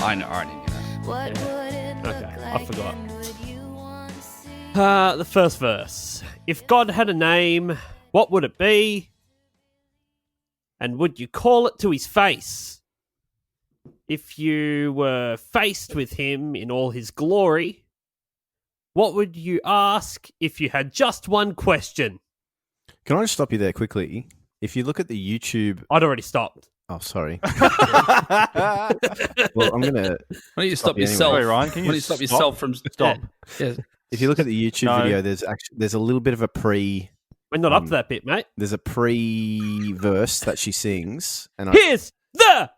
I know. I didn't get that. Okay, I forgot. The first verse. If God had a name, what would it be? And would you call it to his face? If you were faced with him in all his glory, what would you ask if you had just one question? Can I just stop you there quickly? If you look at the YouTube... I'd already stopped. Oh, sorry. Well, I'm going to... Why don't you stop yourself? Sorry, Ryan. Can Why don't you stop yourself from... Stop. Yeah. If you look at the YouTube video, there's a little bit of a pre... We're not up to that bit, mate. There's a pre-verse that she sings. And Here's the...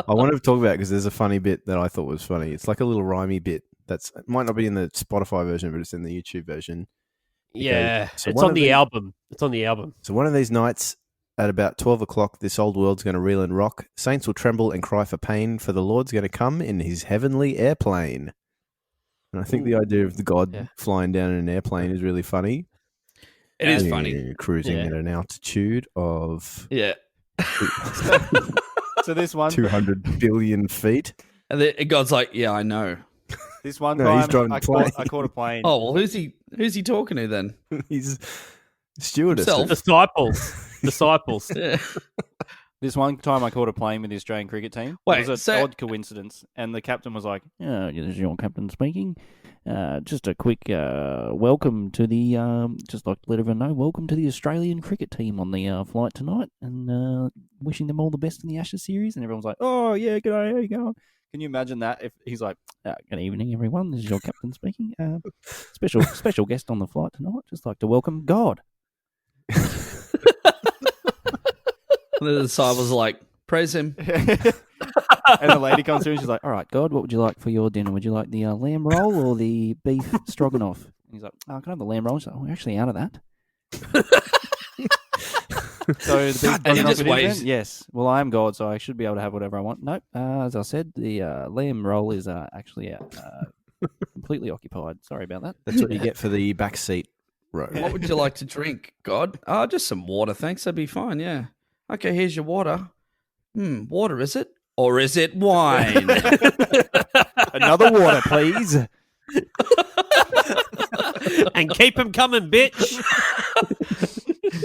I wanted to talk about it because there's a funny bit that I thought was funny. It's like a little rhymey bit. It might not be in the Spotify version, but it's in the YouTube version. Yeah, so it's on the album. It's on the album. So one of these nights at about 12 o'clock, this old world's going to reel and rock. Saints will tremble and cry for pain, for the Lord's going to come in his heavenly airplane. And I think the idea of the God flying down in an airplane is really funny. It is funny. Cruising at an altitude of... Yeah. So this one... 200 billion feet. And then God's like, yeah, I know. This one No, time, he's driving I a plane. caught a plane. Oh, well, who's he talking to then? He's stewardess. Himself. Disciples. Yeah. This one time I caught a plane with the Australian cricket team. Wait, it was an odd coincidence. And the captain was like, this is your captain speaking. Just a quick welcome to the, just like to let everyone know, welcome to the Australian cricket team on the flight tonight and wishing them all the best in the Ashes series. And everyone's like, oh, yeah, g'day, how you going? Can you imagine that if he's like, good evening, everyone. This is your captain speaking. Special guest on the flight tonight. Just like to welcome God. And the disciples are like, praise him. And the lady comes through and she's like, all right, God, what would you like for your dinner? Would you like the lamb roll or the beef stroganoff? And he's like, oh, can I have the lamb roll? She's like, we're actually out of that. So the beef just stroganoff waves. yes. Well, I am God, so I should be able to have whatever I want. Nope. As I said, the lamb roll is actually completely occupied. Sorry about that. That's what you get for the back seat row. What would you like to drink, God? Just some water, thanks. That'd be fine, yeah. Okay, here's your water. Water, is it? Or is it wine? Another water, please. And keep him coming, bitch.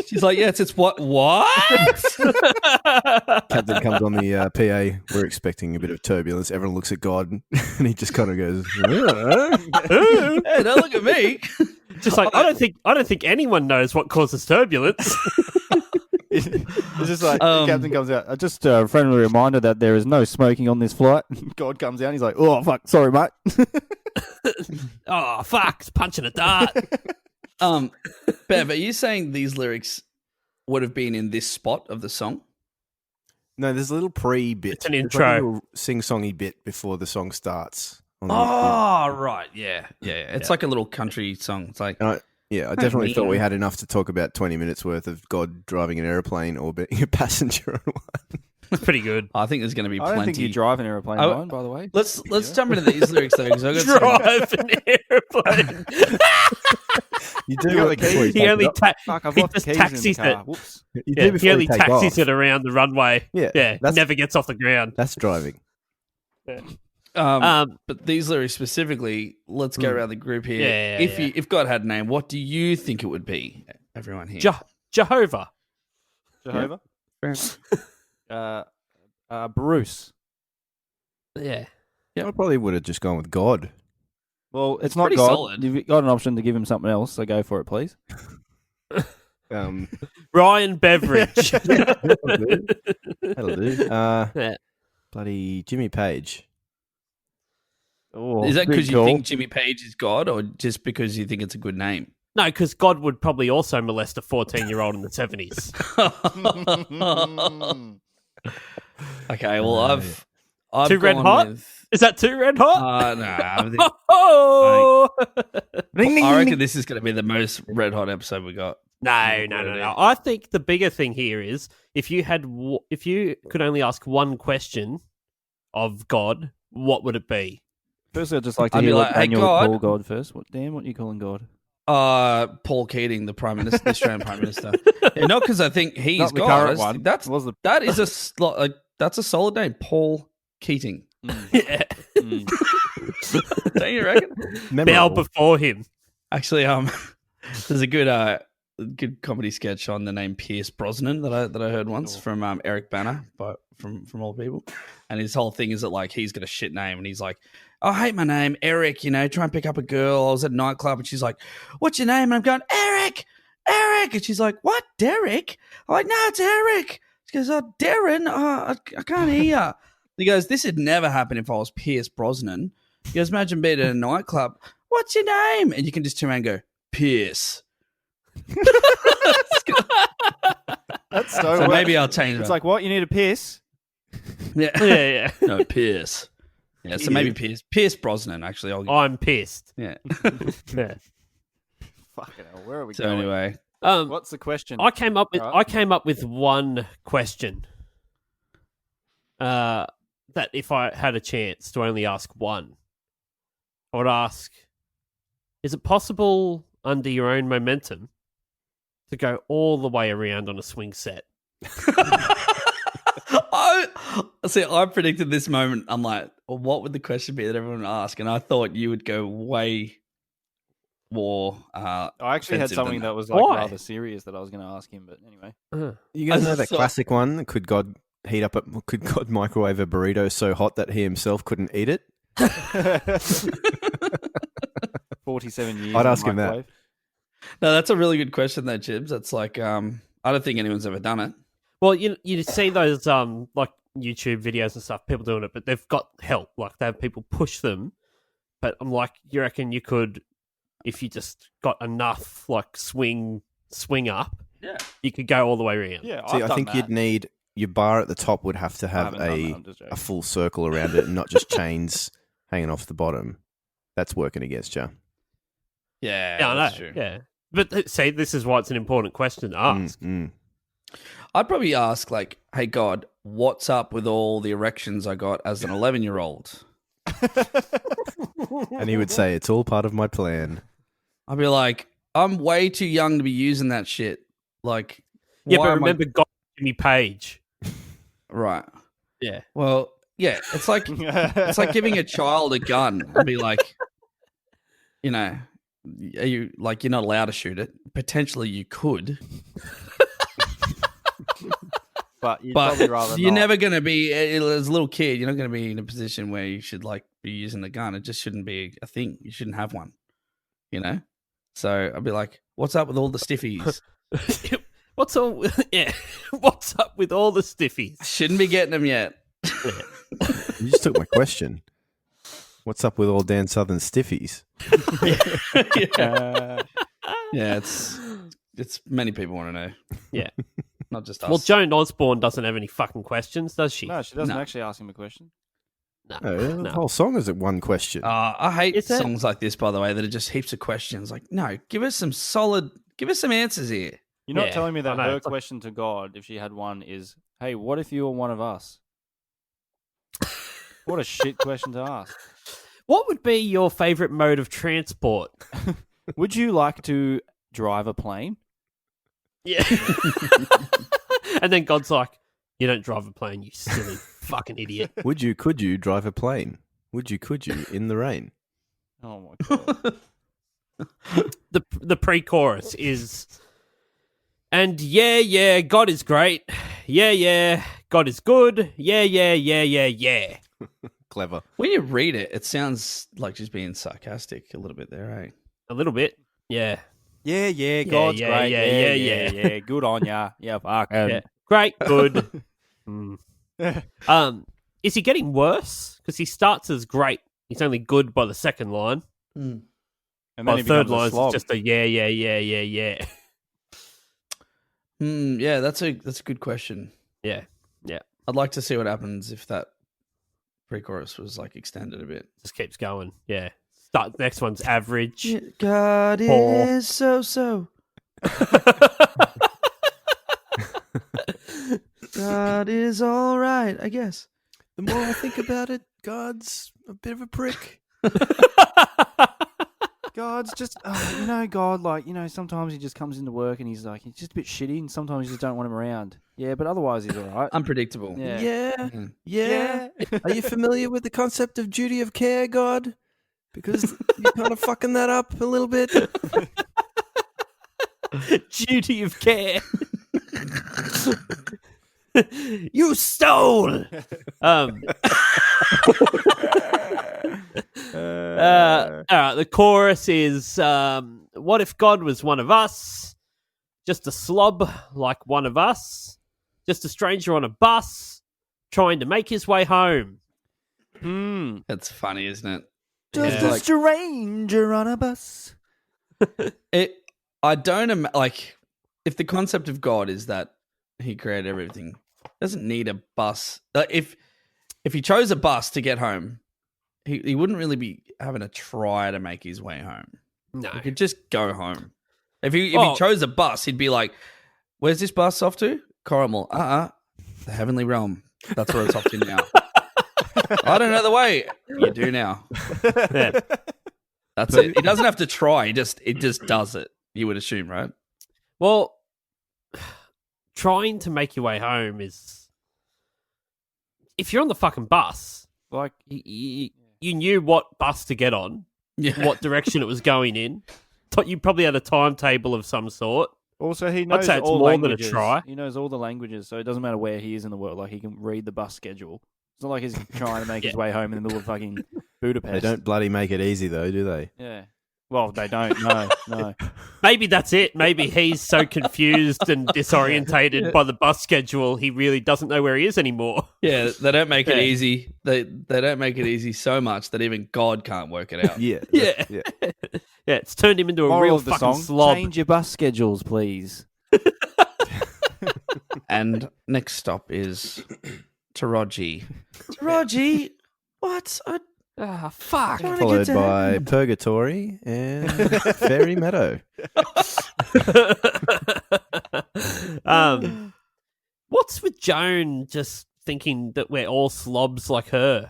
She's like, yes, it's what? Captain comes on the PA. We're expecting a bit of turbulence. Everyone looks at God, and he just kind of goes, Hey, don't look at me. Just like I don't think anyone knows what causes turbulence. It's just like the captain comes out. Just a friendly reminder that there is no smoking on this flight. God comes out. And he's like, "Oh fuck, sorry, mate." Oh fuck, it's punching a dart. Bev, are you saying these lyrics would have been in this spot of the song? No, there's a little pre-bit. It's an There's intro. like a little sing-songy bit before the song starts. Right, yeah. It's like a little country song. It's like, I definitely thought we had enough to talk about 20 minutes worth of God driving an airplane or being a passenger on one. It's pretty good. I think there's going to be I plenty. don't think you drive an airplane, Ryan, by the way. Let's jump into these lyrics though, because I got Drive an airplane. You do. You got the keys? He only Fuck, I've he left the just keys taxis in the car. it. Whoops. You Yeah, do before he only you take taxis off. it around the runway. Yeah, It never gets off the ground. That's driving. but these lyrics specifically, let's go around the group here. If God had a name, what do you think it would be? Everyone here. Jehovah. Jehovah? Bruce. Yeah. I probably would have just gone with God. Well, it's not pretty God. solid. You've got an option to give him something else, so go for it, please. Ryan Beveridge. That'll do. Bloody Jimmy Page. Oh, Is that good because you call. think Jimmy Page is God, or just because you think it's a good name? No, because God would probably also molest a 14-year-old in the 70s. Okay, well, I've Too red gone hot? with- Is that too red hot? No, I Oh! reckon this is going to be the most red hot episode we got. No. I think the bigger thing here is if you could only ask one question of God, what would it be? Firstly, I'd just like to I'd be hear like, what "Hey, Daniel God." would call God first. What are you calling God? Paul Keating, the Prime Minister, the Australian Prime Minister. Not because I think he's Not the God. current one. That's Was the- that is that's a solid name, Paul Keating. Yeah. Don't you reckon? Bow Memorable. before him. Actually, there's a good comedy sketch on the name Pierce Brosnan that I heard once from Eric Bana, but from all people, and his whole thing is that like he's got a shit name, and he's like, I hate my name, Eric. You know, try and pick up a girl. I was at a nightclub, and she's like, "What's your name?" And I'm going, Eric, and she's like, "What, Derek?" I'm like, "No, it's Eric." She goes, "Oh, Darren, I can't hear you." He goes, "This would never happen if I was Pierce Brosnan." He goes, "Imagine being at a nightclub. What's your name?" And you can just turn around and go, Pierce. That's So maybe I'll change It's it. like, what? You need a piss? Yeah. Yeah. No, Pierce. Yeah, so maybe Pierce Brosnan, actually. I'm pissed. Yeah. Yeah. Fucking hell, where are we So going? anyway. What's the question? I came up with Right. one question. That if I had a chance to only ask one, I would ask: is it possible under your own momentum to go all the way around on a swing set? I predicted this moment. I'm like, well, what would the question be that everyone would ask? And I thought you would go way more. I actually had offensive something than that was like Why? rather serious that I was going to ask him, but anyway. You guys I know that saw- classic one? Could God microwave a burrito so hot that he himself couldn't eat it? 47 years. I'd in ask him that. microwave. No, that's a really good question, though, Jibs. That's like, I don't think anyone's ever done it. Well, you see those like YouTube videos and stuff, people doing it, but they've got help. Like they have people push them. But I'm like, you reckon you could, if you just got enough like swing up, Yeah. you could go all the way around. Yeah, See, I've I done think that. you'd need your bar at the top would have to I have haven't done that, a I'm just joking. a full circle around it and not just chains hanging off the bottom. That's working against you. Yeah, Yeah, I know. that's true. Yeah, but see, this is why it's an important question to ask. I'd probably ask, like, hey, God, what's up with all the erections I got as an 11-year-old? And he would say, "It's all part of my plan." I'd be like, I'm way too young to be using that shit. Like, Yeah, why but am I- remember, God, Jimmy Page. Right. Yeah, Well, yeah, it's like giving a child a gun and be like, you know, are you like you're not allowed to shoot it? Potentially, you could, But you'd but probably rather you're not. never going to be as a little kid. You're not going to be in a position where you should like be using the gun. It just shouldn't be a thing. You shouldn't have one. You know. So I'd be like, what's up with all the stiffies? what's all? Yeah, what's up with all the stiffies? Shouldn't be getting them yet. You just took my question. What's up with all Dan Southern stiffies? Yeah, yeah. It's many people want to know. Yeah. Not just us. Well, Joan Osborne doesn't have any fucking questions, does she? No, she doesn't No. actually ask him a question. No. The whole song is at one question. I hate Is it? songs like this, by the way, that are just heaps of questions. Like, no, give us some answers here. You're not Yeah, telling me that I know. her It's like- question to God, if she had one, is, hey, what if you were one of us? What a shit question to ask. What would be your favourite mode of transport? Would you like to drive a plane? Yeah. And then God's like, you don't drive a plane, you silly fucking idiot. Could you drive a plane? Could you in the rain? Oh my god. The pre-chorus is, and yeah, God is great. Yeah, God is good. Yeah. Clever. When you read it, it sounds like she's being sarcastic a little bit there, eh? A little bit. Yeah. Yeah, God's yeah, great. yeah. Yeah, good on ya. Yeah, fuck. Yeah. Great, good. Mm. Is he getting worse? Because he starts as great. He's only good by the second line. And By then the he third becomes a line slob. is just a yeah. Yeah, that's a good question. Yeah. I'd like to see what happens if that pre-chorus was like extended a bit. Just keeps going. Yeah. Next one's average. God Poor. is so. God is all right, I guess. The more I think about it, God's a bit of a prick. God's just, God, like, sometimes he just comes into work and he's just a bit shitty, and sometimes you just don't want him around. Yeah, but otherwise he's all right. Unpredictable. Yeah. Yeah. Are you familiar with the concept of duty of care, God? Because you're kind of fucking that up a little bit. Duty of care. You stole. All right, the chorus is, what if God was one of us? Just a slob like one of us? Just a stranger on a bus trying to make his way home? That's funny, isn't it? Just a stranger on a bus. I don't like if the concept of God is that he created everything. Doesn't need a bus. If he chose a bus to get home, he wouldn't really be having to try to make his way home. No. He could just go home. If he chose a bus, he'd be like, "Where's this bus off to? Coromel. The heavenly realm. That's where it's off to now." I don't know the way. You do now. Yeah. That's it. He doesn't have to try. It just does it. You would assume, right? Well, trying to make your way home is... If you're on the fucking bus, Like, you knew what bus to get on, Yeah. what direction it was going in. You probably had a timetable of some sort. also, he knows say it's all more than a languages. try. He knows all the languages, so it doesn't matter where he is in the world. Like, he can read the bus schedule. It's not like he's trying to make his way home in the middle of fucking Budapest. They don't bloody make it easy, though, do they? Yeah. Well, they don't. No. Maybe that's it. Maybe he's so confused and disorientated by the bus schedule, he really doesn't know where he is anymore. Yeah, they don't make it Yeah. easy. They don't make it easy so much that even God can't work it out. Yeah. Yeah. Yeah. Yeah, it's turned him into a Moral real of the fucking song, slob. change your bus schedules, please. And next stop is Taraji. Taraji, what? Fuck. Followed by Purgatory and Fairy Meadow. What's with Joan just thinking that we're all slobs like her?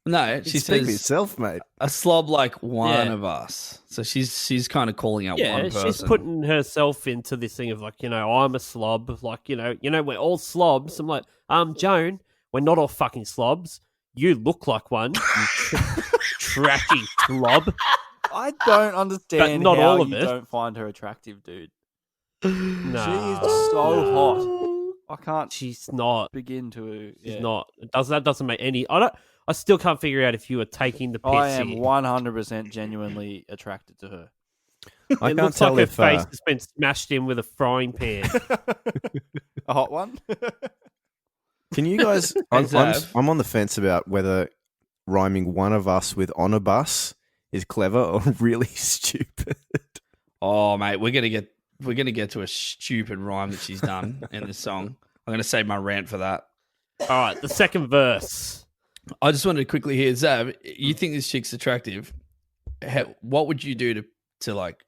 No, she Speak for says yourself, mate. a slob like one Yeah. of us. So she's kind of calling out Yeah, one person. she's putting herself into this thing of like, I'm a slob. Like, we're all slobs. I'm like, Joan, we're not all fucking slobs. You look like one, you trashy slob. I don't understand But not how all of you it. don't find her attractive, dude. No, She is so hot. I can't she's not. begin to. She's not. That doesn't make any. I still can't figure out if you were taking the piss. I am here. 100% genuinely attracted to her. I It can't looks like tell her if face has been smashed in with a frying pan. A hot one? Can you guys? I'm on the fence about whether rhyming one of us with on a bus is clever or really stupid. Oh, mate, we're gonna get to a stupid rhyme that she's done in this song. I'm gonna save my rant for that. All right, the second verse. I just wanted to quickly hear, Zav, you think this chick's attractive? What would you do to like,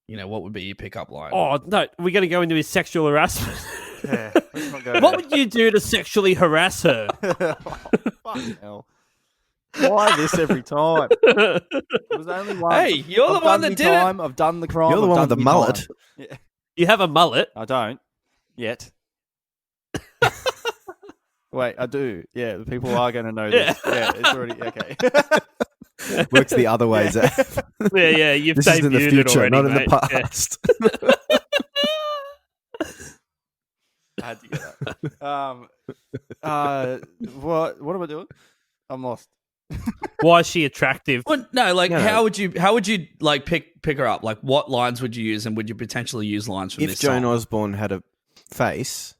what would be your pickup line? Oh no, we're going to go into his sexual harassment. Yeah, let's not go What would you do to sexually harass her? Fucking hell. Why this every time? It was only one. Hey, you're the I've one done that me did it. time, I've done the crime. You're the I've one with done the me mullet. time. Yeah. You have a mullet. I don't yet. Wait, I do. Yeah, the people are going to know this. Yeah, it's already okay. Works the other way, Zach. Yeah, you've This is in the debuted it future, already, not in the mate. Yeah. past. I had to get that. What am I doing? I'm lost. Why is she attractive? Well, no, like No. how would you like pick her up? Like what lines would you use, and would you potentially use lines from If this Joan song? Osborne had a face,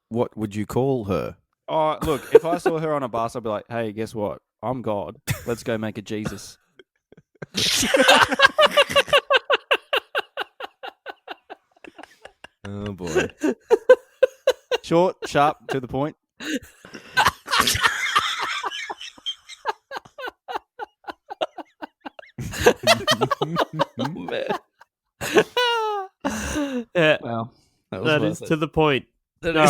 what would you call her? Oh, look, if I saw her on a bus, I'd be like, hey, guess what? I'm God. Let's go make a Jesus. Oh boy. Short, sharp, to the point. Yeah, Well, that is to the point. That All is-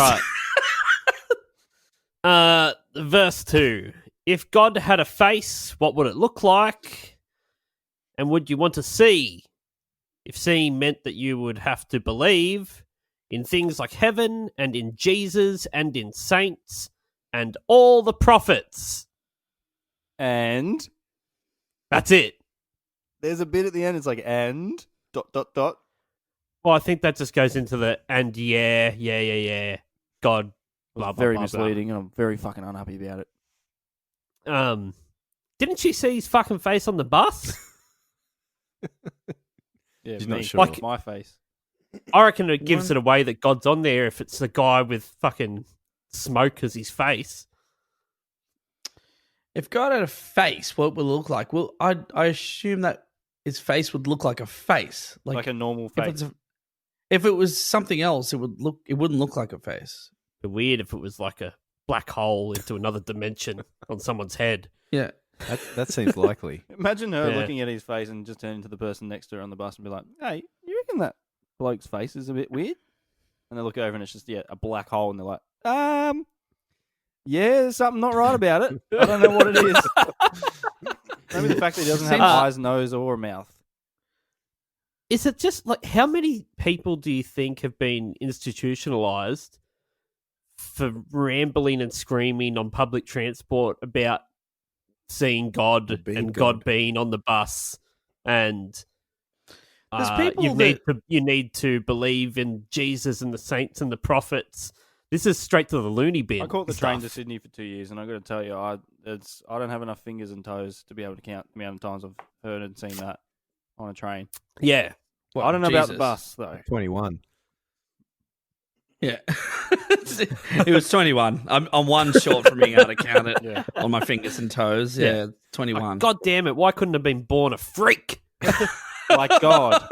right. Verse 2. If God had a face, what would it look like? And would you want to see? If seeing meant that you would have to believe in things like heaven and in Jesus and in saints and all the prophets. And That's it. there's a bit at the end. It's like and ... Well, I think that just goes into the and yeah. God, blah, blah, Very blah, misleading, and I'm very fucking unhappy about it. blah. Didn't you see his fucking face on the bus? Yeah, He's me, not sure. Like- my face. I reckon it gives it away that God's on there if it's the guy with fucking smoke as his face. If God had a face, what would it look like? Well, I assume that his face would look like a face, Like a normal if face. if it was something else, it wouldn't look like a face. It'd be weird if it was like a black hole into another dimension on someone's head. Yeah. That seems likely. Imagine her Yeah. looking at his face and just turning to the person next to her on the bus and be like, "Hey, you reckon that bloke's face is a bit weird?" And they look over and it's just a black hole, and they're like, yeah, there's something not right about it. I don't know what it is." Maybe the fact that he doesn't have Seems- eyes, nose, or a mouth. Is it just like how many people do you think have been institutionalized for rambling and screaming on public transport about seeing God Being and God. God being on the bus and There's people you need to believe in Jesus and the saints and the prophets. This is straight to the loony bin. I caught the train to stuff. Sydney for 2 years, and I got to tell you, I don't have enough fingers and toes to be able to count the amount of times I've heard and seen that on a train. Yeah. I don't know about the Jesus. bus though. 21. Yeah. It was 21. I'm one short from being able to count it Yeah. on my fingers and toes. Yeah, 21. God damn it! Why couldn't I have been born a freak? Like God.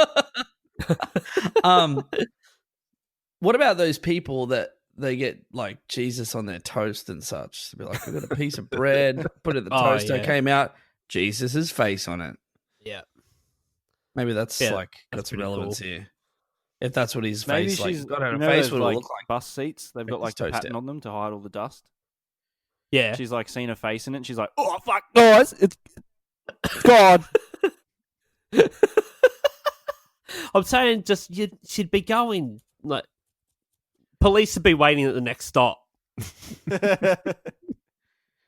What about those people that they get like Jesus on their toast and such? To be like, I got a piece of bread, put it in the Oh, toaster, yeah. came out, Jesus' face on it. Yeah. Maybe that's Yeah, like that's that's pretty relevance cool. here. If that's what his Maybe face like, she's God had you a know face, those, what it like, look like? bus seats. They've got Make like this the toast pattern out. on them to hide all the dust. Yeah. She's like seen a face in it. And she's like, "Oh fuck, guys, it's God." I'm saying just she'd be going like police would be waiting at the next stop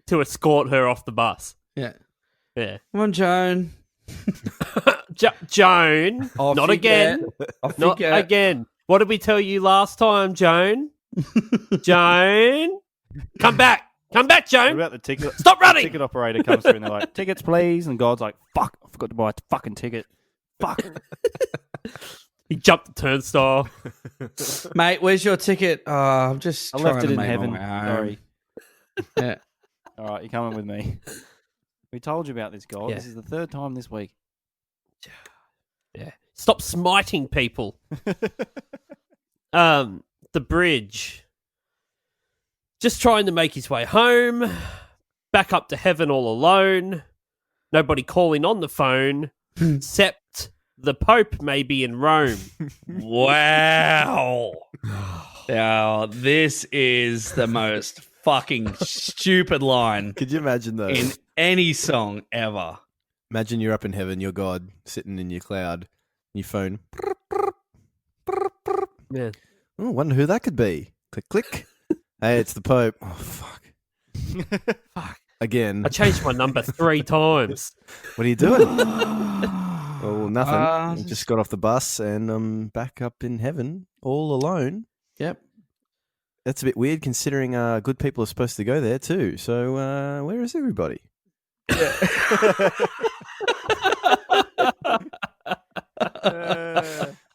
to escort her off the bus. Yeah. Yeah. Come on, Joan. Joan, Off not you again. get. Off Not you get. again. What did we tell you last time, Joan? Joan, come back. Come back, What Joan. about the ticket? Stop running. Ticket operator comes through and they're like, "Tickets, please." And God's like, "Fuck, I forgot to buy a fucking ticket." Fuck. He jumped the turnstile. Mate, where's your ticket? I'm just I trying left it to in make my heaven. way home. Sorry. Yeah. All right, you're coming with me. We told you about this, God. Yeah. This is the third time this week. Yeah. Stop smiting people. The bridge. Just trying to make his way home. Back up to heaven all alone. Nobody calling on the phone. Except the Pope may be in Rome. Wow. Now, this is the most fucking stupid line Could you imagine though? in any song ever. Imagine you're up in heaven, you're God, sitting in your cloud, your phone. Yeah. Oh, wonder who that could be. Click, click. Hey, it's the Pope. Oh, fuck. Fuck. Again. I changed my number 3 times. What are you doing? Oh, nothing. Just got off the bus and I'm back up in heaven, all alone. Yep. That's a bit weird considering good people are supposed to go there too. So where is everybody?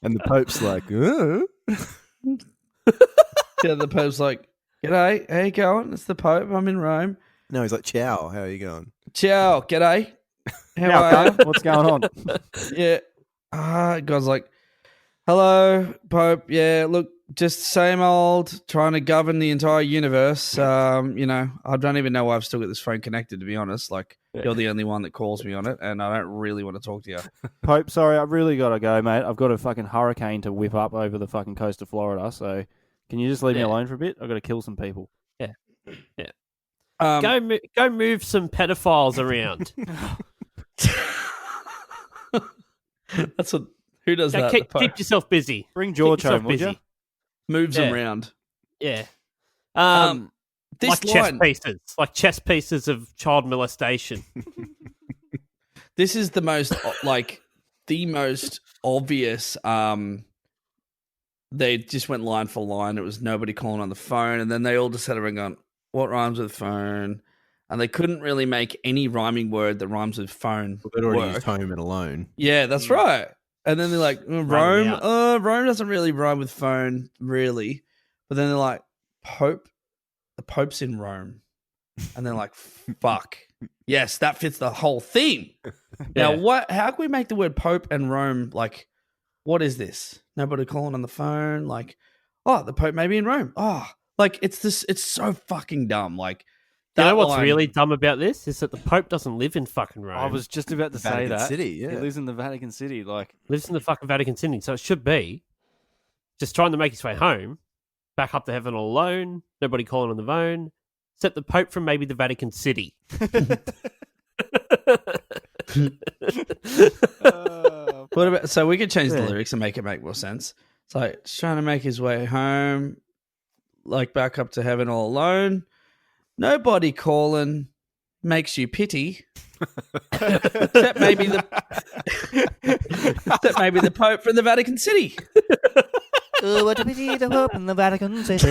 And the Pope's like, oh. Yeah, the Pope's like, g'day, how you going? It's the Pope, I'm in Rome. No, he's like, ciao, how are you going? Ciao, g'day. How Now, are you? cunt, what's going on? Yeah. God's like, hello, Pope. Yeah, look, just same old, trying to govern the entire universe. You know, I don't even know why I've still got this phone connected, to be honest. Like, you're the only one that calls me on it, and I don't really want to talk to you. Pope, sorry, I've really got to go, mate. I've got a fucking hurricane to whip up over the fucking coast of Florida, so can you just leave me alone for a bit? I've got to kill some people. Go move some pedophiles around. That's what. Who does Now, that? keep yourself busy. Bring George yourself home, would you? busy. Moves Yeah. around. Yeah. This like chess pieces of child molestation. This is the most the most obvious. They just went line for line. It was nobody calling on the phone, and then they all just sat around going, "What rhymes with phone?" And they couldn't really make any rhyming word that rhymes with phone. Well, they'd already work. used home and alone. Yeah, that's right. And then they're like, Rome. Rome doesn't really rhyme with phone, really. But then they're like, Pope. The Pope's in Rome. And they're like, fuck. Yes, that fits the whole theme. Now, how can we make the word Pope and Rome like, what is this? Nobody calling on the phone? Like, oh, the Pope may be in Rome. Oh, like it's so fucking dumb. Like, you know what's really dumb about this is that the Pope doesn't live in fucking Rome. I was just about to say Vatican that. City, yeah. He lives in the Vatican City. Like, lives in the fucking Vatican City, so it should be just trying to make his way home, back up to heaven all alone, nobody calling on the phone, except the Pope from maybe the Vatican City. What about? So we could change the lyrics and make it make more sense. It's like just trying to make his way home, like back up to heaven all alone. Nobody calling makes you pity. Except maybe the Pope from the Vatican City. Oh, what a pity, the Pope in the Vatican City.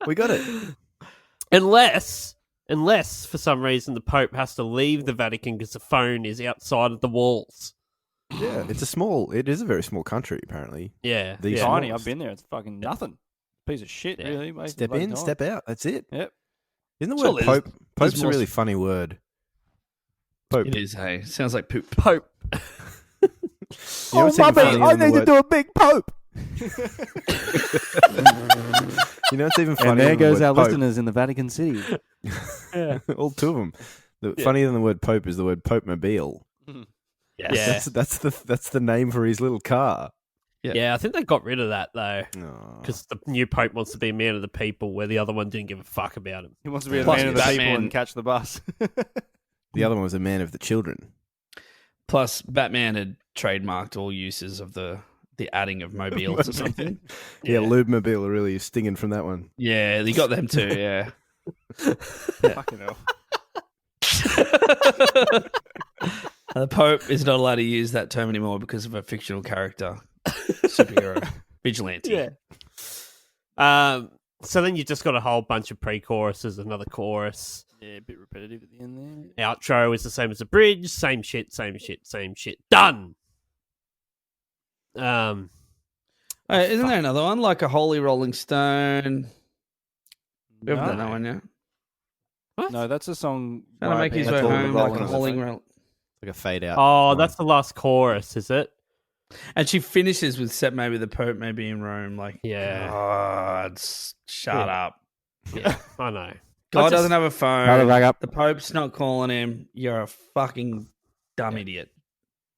We got it. Unless for some reason the Pope has to leave the Vatican because the phone is outside of the walls. Yeah, it is a very small country, apparently. Yeah. The tiny. smallest. I've been there. It's fucking nothing. Piece of shit, really. Most Step of the in, time. step out. That's it. Yep. Isn't the So word there's- Pope? there's Pope's a more- really funny word. Pope. It is. Hey, sounds like poop. Pope. You know what's even funnier than the word- a big Pope. You know, it's even funnier. And there than the goes word our Pope. listeners in the Vatican City. Yeah. All two of them. Funnier than the word Pope is the word Pope Mobile. Yes. That's the name for his little car. Yeah, I think they got rid of that though, Oh. because the new Pope wants to be a man of the people, where the other one didn't give a fuck about him. He wants to be a Plus man of the people Batman- and catch the bus. The other one was a man of the children. Plus, Batman had trademarked all uses of the adding of mobiles or something. Yeah, Lube Mobile are really stinging from that one. Yeah, you got them too. Yeah. Fucking hell. The Pope is not allowed to use that term anymore because of a fictional character, superhero, vigilante. So then you just got a whole bunch of pre-choruses, another chorus. Yeah, a bit repetitive at the end there. Outro is the same as the bridge. Same shit. Done. Isn't there another one like a Holy Rolling Stone? We haven't done that one yet. What? No, that's a song. Trying to make his way That's all the home like a Rolling Holy Stone. Roll. Like a fade out. Oh, one. that's the last chorus, is it? And she finishes with "Set maybe the Pope may be in Rome." Like, Yeah. God, shut up. Yeah, I know. God doesn't have a Hold it phone. back up. The Pope's not calling him. You're a fucking dumb idiot.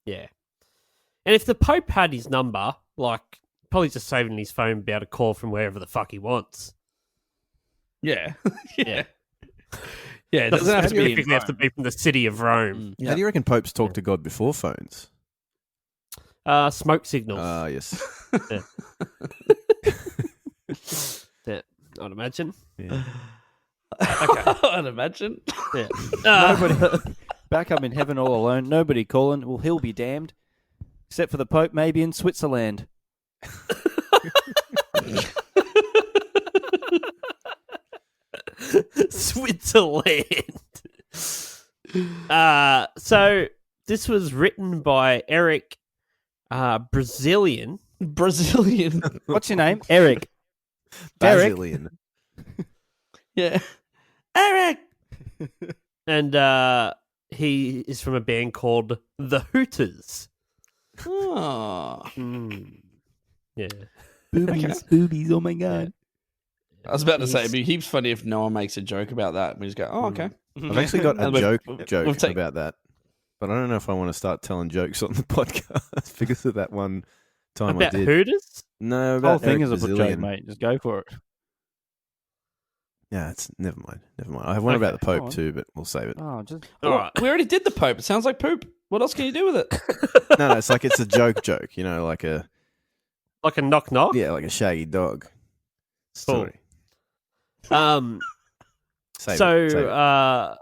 Yeah. And if the Pope had his number, like, probably just saving his phone, be able to call from wherever the fuck he wants. Yeah. Yeah. Yeah, it doesn't have to be. specifically have to be from the city of Rome. How do you reckon popes talk to God before phones? Smoke signals. Yes. Yeah, I'd imagine. Yeah. I'd imagine. Yeah. Nobody. Back up in heaven all alone. Nobody calling. Well, he'll be damned. Except for the Pope, maybe in Switzerland. Switzerland. So this was written by Eric Brazilian. Brazilian. What's your name? Eric. Derek. Basilian. Yeah. Eric. And he is from a band called The Hooters. Oh. Yeah. Boobies, boobies, oh my God. I was about to say, it'd be heaps funny if no one makes a joke about that. We just go, oh, okay. I've actually got a And we've- joke we've taken- about that, but I don't know if I want to start telling jokes on the podcast because of that one time About I did. Hooters? No, The whole about thing Eric is a good Bazillion. joke, mate. Just go for it. Yeah, it's never mind. Never mind. I have one Okay, about the go Pope on. too, but we'll save it. Oh, just All right. We already did the Pope. It sounds like poop. What else can you do with it? No, it's like it's a joke. You know, like a Like a knock knock. like a shaggy dog. Cool. Sorry. So Save it. for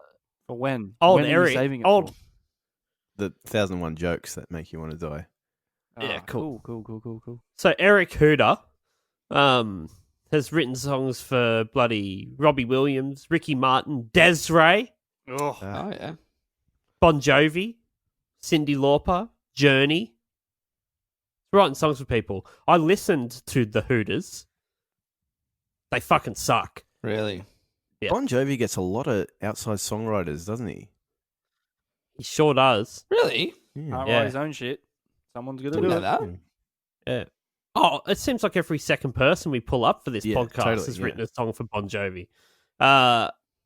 when? Old When are you Eric, saving it old for? The 1001 jokes that make you want to die. Yeah, cool. Cool. So Eric Hooter has written songs for bloody Robbie Williams, Ricky Martin, Des'ree, Oh, Oh, yeah. Bon Jovi, Cyndi Lauper, Journey. Writing songs for people. I listened to the Hooters. They fucking suck. Really? Yeah. Bon Jovi gets a lot of outside songwriters, doesn't he? He sure does. Really? Yeah. can't Yeah. write his own shit. Someone's gonna Didn't do know it. that. Yeah. Oh, it seems like every second person we pull up for this Yeah, podcast totally, has yeah. written a song for Bon Jovi.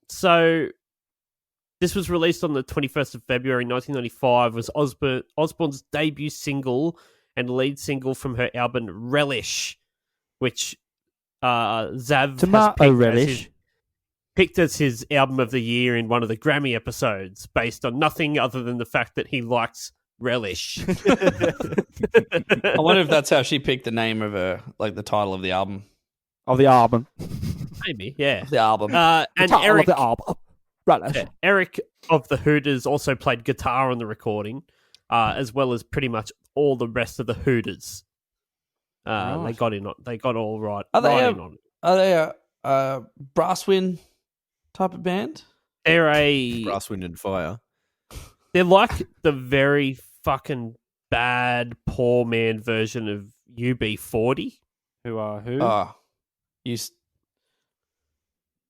So this was released on the 21st of February 1995, was Osborne's debut single and lead single from her album Relish, which Zav Tomato has relish. picked as his album of the year in one of the Grammy episodes, based on nothing other than the fact that he likes relish. I wonder if that's how she picked the name of her, like the title of the album. Of the album. Maybe, yeah. The album. And Title Eric, of the album. Relish. yeah, Eric of the Hooters also played guitar on the recording, as well as pretty much all the rest of the Hooters. Right. They got in on. They got all right. Are they, right in on it. Are they a brass wind type of band? They're a. Brass, Wind, and Fire. They're like the very fucking bad poor man version of UB40, Who are who? Oh, you.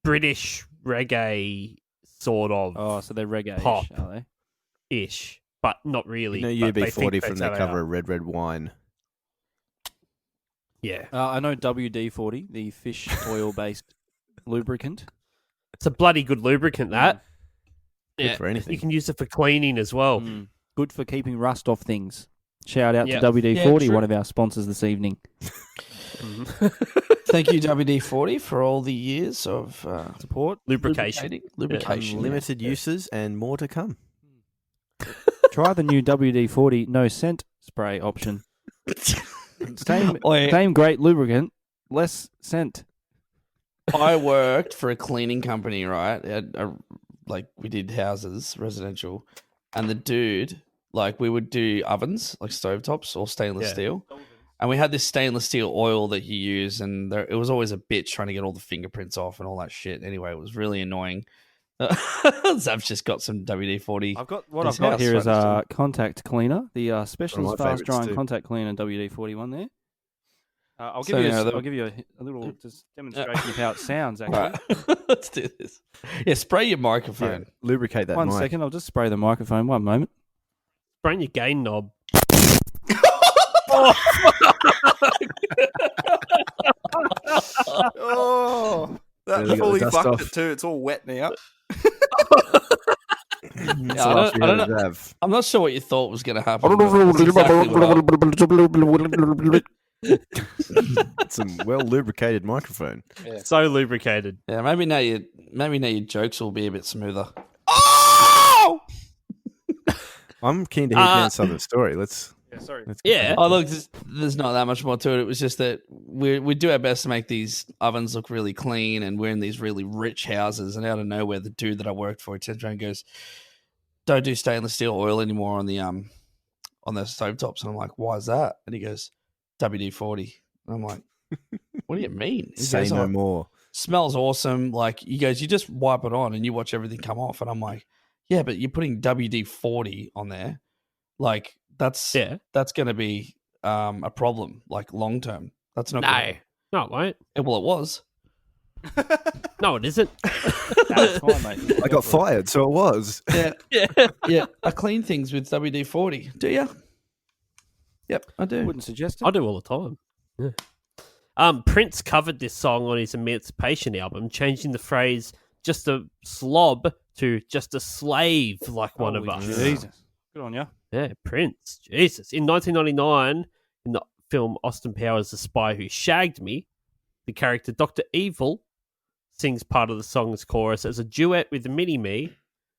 British reggae sort of Oh, so they're reggae, Pop. are they? ish, but not really. You know but they think UB40 from that's their how they cover are. of Red Red Wine. Yeah, I know WD-40, the fish oil-based lubricant. it's a bloody good lubricant. That Good for anything. you can use it for cleaning as well. Mm. Good for keeping rust off things. Shout out Yeah. to WD-40, Yeah, true. one of our sponsors this evening. Thank you, WD-40, for all the years of Support. Lubrication. Lubrication. Unlimited uses and more to come. Try the new WD-40 no scent spray option. Same, Oi. same great lubricant, less scent. I worked for a cleaning company, right? Like we did houses, residential, and the dude, like we would do ovens, like stovetops or stainless Yeah. steel, and we had this stainless steel oil that you use, and it was always a bitch trying to get all the fingerprints off and all that shit. Anyway, it was really annoying. Zav's just got some WD-40. I've got what His I've got house here is right a contact cleaner, the specialist my fast favourites drying too. contact cleaner WD-40 one there. I'll So, give you you know, the- I'll give you a little just demonstration of how it sounds. Actually, Right. Let's do this. Yeah, spray your microphone. Lubricate that one mic. second, I'll just spray the microphone. One moment. Sprain your gain knob. Oh, that Really got the fully dust fucked off. it too. It's all wet now. That's the I last don't- we I heard don't of Zav. I'm not sure what you thought was going to happen. but that's exactly what It's a well lubricated microphone. So lubricated. yeah, maybe now your jokes will be a bit smoother. I'm keen to hear Dan's side of the story. Let's. Yeah, sorry. let's Yeah. Oh, look, there's not that much more to it. It was just that we do our best to make these ovens look really clean, and we're in these really rich houses. And out of nowhere, the dude that I worked for turns around and goes, "Don't do stainless steel oil anymore on the stovetops." And I'm like, "Why is that?" And he goes, "WD-40." And I'm like, "What do you mean?" He say goes, no "Oh, more. smells awesome." Like he goes, "You just wipe it on and you watch everything come off." And I'm like, "Yeah, but you're putting WD-40 on there, like." That's going to be a problem, like long term. That's not. No, no, it won't. Well, it was. No, it isn't. That's fine, mate. I got fired, so it was. Yeah, Yeah. yeah. I clean things with WD-40. Do you? Yep, I do. Wouldn't suggest it. I do all the time. Yeah. Prince covered this song on his Emancipation album, changing the phrase "just a slob" to "just a slave," like one of Holy us. Jesus. Good on you. Yeah, Prince. Jesus. In 1999, in the film Austin Powers, The Spy Who Shagged Me, the character Dr. Evil sings part of the song's chorus as a duet with Mini-Me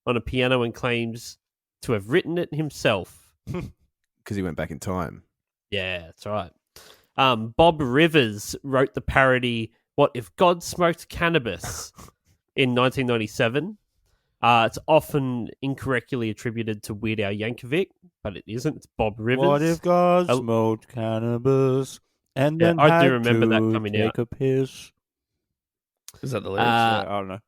on a piano and claims to have written it himself. Because he went back in time. Yeah, that's right. Bob Rivers wrote the parody "What If God Smoked Cannabis" in 1997. It's often incorrectly attributed to Weird Al Yankovic, but it isn't. It's Bob Rivers. What if God smoked cannabis and then I do had remember that to coming take out. a piss? Is that the lyrics? Yeah, I don't know.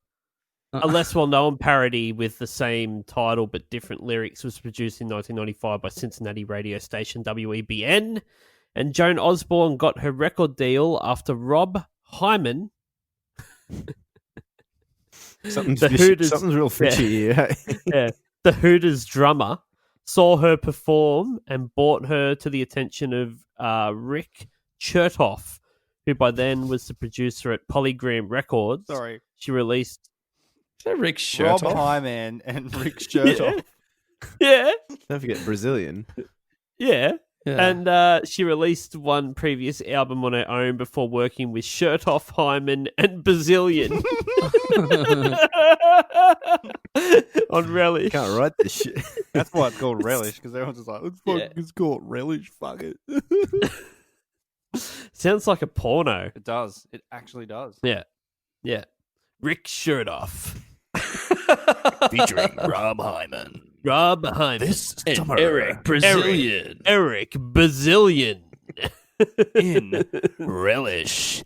A less well-known parody with the same title but different lyrics was produced in 1995 by Cincinnati radio station WEBN, and Joan Osborne got her record deal after Rob Hyman, Something's real fishy here. the Hooters drummer, saw her perform and brought her to the attention of Rick Chertoff, who by then was the producer at Polygram Records. Sorry. She released... Is that Rick Shirt Rob Hyman and Rick Chertoff. Yeah. Don't forget Brazilian. Yeah. Yeah. And she released one previous album on her own before working with Chertoff, Hyman, and Bazillion on Relish. Can't write this shit. That's why it's called Relish, because everyone's just like, it's called Relish, fuck it. Sounds like a porno. It does. It actually does. Yeah. Yeah. Rick Chertoff. Featuring Rob Hyman. Rob Hyman. This And summer Eric Brazilian. Eric Bazillion. in Relish.